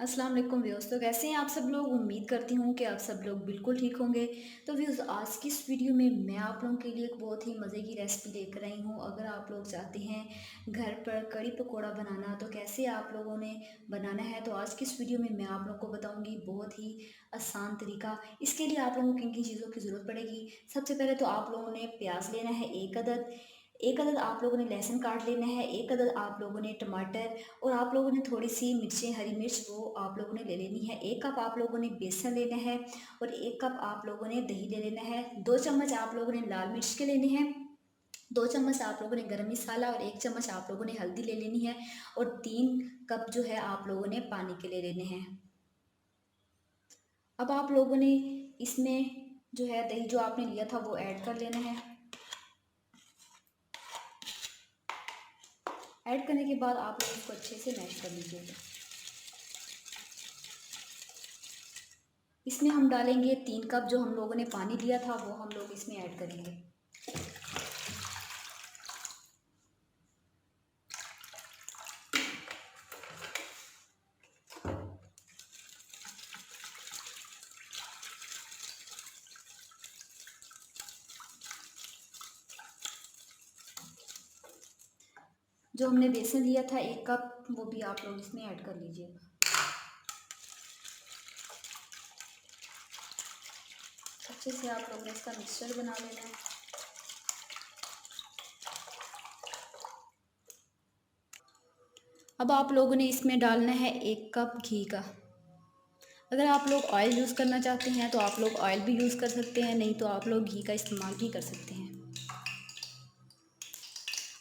अस्सलाम वालेकुम व्यूअर्स। तो कैसे हैं आप सब लोग? उम्मीद करती हूँ कि आप सब लोग बिल्कुल ठीक होंगे। तो व्यूअर्स, आज की इस वीडियो में मैं आप लोगों के लिए एक बहुत ही मज़े की रेसिपी लेकर आई हूँ। अगर आप लोग चाहते हैं घर पर कड़ी पकोड़ा बनाना तो कैसे आप लोगों ने बनाना है, तो आज की इस वीडियो में मैं आप लोगों को बताऊँगी बहुत ही आसान तरीका। इसके लिए आप लोगों को किन किन चीज़ों की ज़रूरत पड़ेगी। सबसे पहले तो आप लोगों ने प्याज लेना है 1 अदद। 1 अदद आप लोगों ने लहसुन काट लेना है। 1 अदद आप लोगों ने टमाटर, और आप लोगों ने थोड़ी सी मिर्चें, हरी मिर्च वो आप लोगों ने ले लेनी है। 1 कप आप लोगों ने बेसन लेना है, और 1 कप आप लोगों ने दही ले लेना है। 2 चम्मच आप लोगों ने लाल मिर्च के लेने हैं। 2 चम्मच आप लोगों ने गरम मसाला, और 1 चम्मच आप लोगों ने हल्दी ले लेनी है। और 3 कप जो है आप लोगों ने पानी के ले लेने हैं। अब आप लोगों ने इसमें जो है दही जो आपने लिया था वो ऐड कर लेना है। ऐड करने के बाद आप लोग इसको अच्छे से मैश कर लीजिएगा। इसमें हम डालेंगे 3 कप जो हम लोगों ने पानी लिया था वो हम लोग इसमें ऐड करेंगे। जो हमने बेसन लिया था 1 कप, वो भी आप लोग इसमें ऐड कर लीजिएगा। अच्छे से आप लोगों ने इसका मिक्सचर बना लेना है। अब आप लोगों ने इसमें डालना है 1 कप घी का। अगर आप लोग ऑयल यूज़ करना चाहते हैं तो आप लोग ऑयल भी यूज़ कर सकते हैं, नहीं तो आप लोग घी का इस्तेमाल भी कर सकते हैं।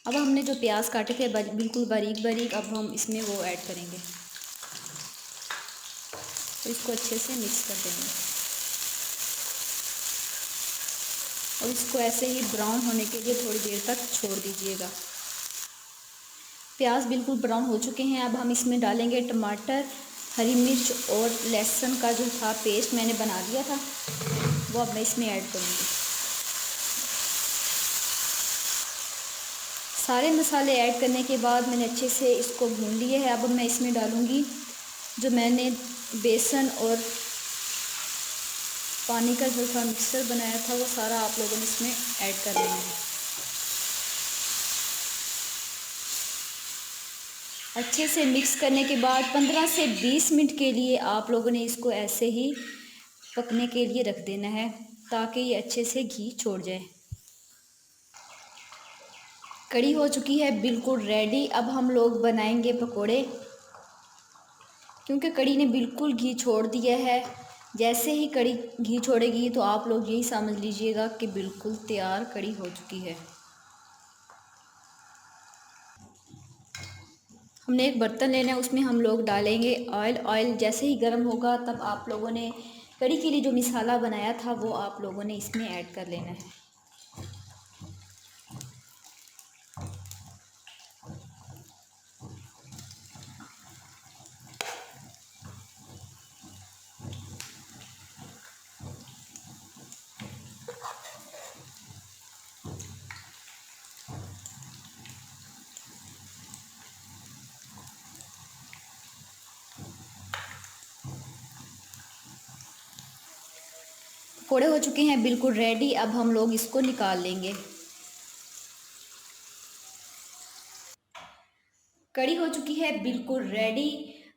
अब हमने जो प्याज काटे थे बिल्कुल बारीक बारीक, अब हम इसमें वो ऐड करेंगे। तो इसको अच्छे से मिक्स कर देंगे, और इसको ऐसे ही ब्राउन होने के लिए थोड़ी देर तक छोड़ दीजिएगा। प्याज बिल्कुल ब्राउन हो चुके हैं। अब हम इसमें डालेंगे टमाटर, हरी मिर्च, और लहसुन का जो था पेस्ट मैंने बना दिया था वो अब मैं इसमें ऐड करूँगी। सारे मसाले ऐड करने के बाद मैंने अच्छे से इसको भून लिए है। अब मैं इसमें डालूँगी जो मैंने बेसन और पानी का जो था मिक्सचर बनाया था, वो सारा आप लोगों ने इसमें ऐड कर लेना है। अच्छे से मिक्स करने के बाद 15 से 20 मिनट के लिए आप लोगों ने इसको ऐसे ही पकने के लिए रख देना है, ताकि ये अच्छे से घी छोड़ जाए। कड़ी हो चुकी है बिल्कुल रेडी। अब हम लोग बनाएंगे पकोड़े। क्योंकि कड़ी ने बिल्कुल घी छोड़ दिया है, जैसे ही कड़ी घी छोड़ेगी तो आप लोग यही समझ लीजिएगा कि बिल्कुल तैयार कड़ी हो चुकी है। हमने एक बर्तन लेना है, उसमें हम लोग डालेंगे ऑयल। ऑयल जैसे ही गर्म होगा तब आप लोगों ने कड़ी के लिए जो मसाला बनाया था वो आप लोगों ने इसमें ऐड कर लेना है। पकोड़े हो चुके हैं बिल्कुल रेडी। अब हम लोग इसको निकाल लेंगे। कड़ी हो चुकी है बिल्कुल रेडी।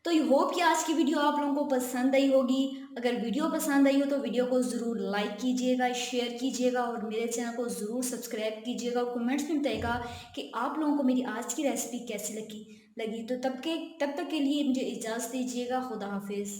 तो ये होप कि आज की वीडियो आप लोगों को पसंद आई होगी। अगर वीडियो पसंद आई हो तो वीडियो को ज़रूर लाइक कीजिएगा, शेयर कीजिएगा, और मेरे चैनल को ज़रूर सब्सक्राइब कीजिएगा। कमेंट्स में बताइएगा कि आप लोगों को मेरी आज की रेसिपी कैसी लगी। तो तब तक के लिए मुझे इजाज़त दीजिएगा। खुदा हाफिज़।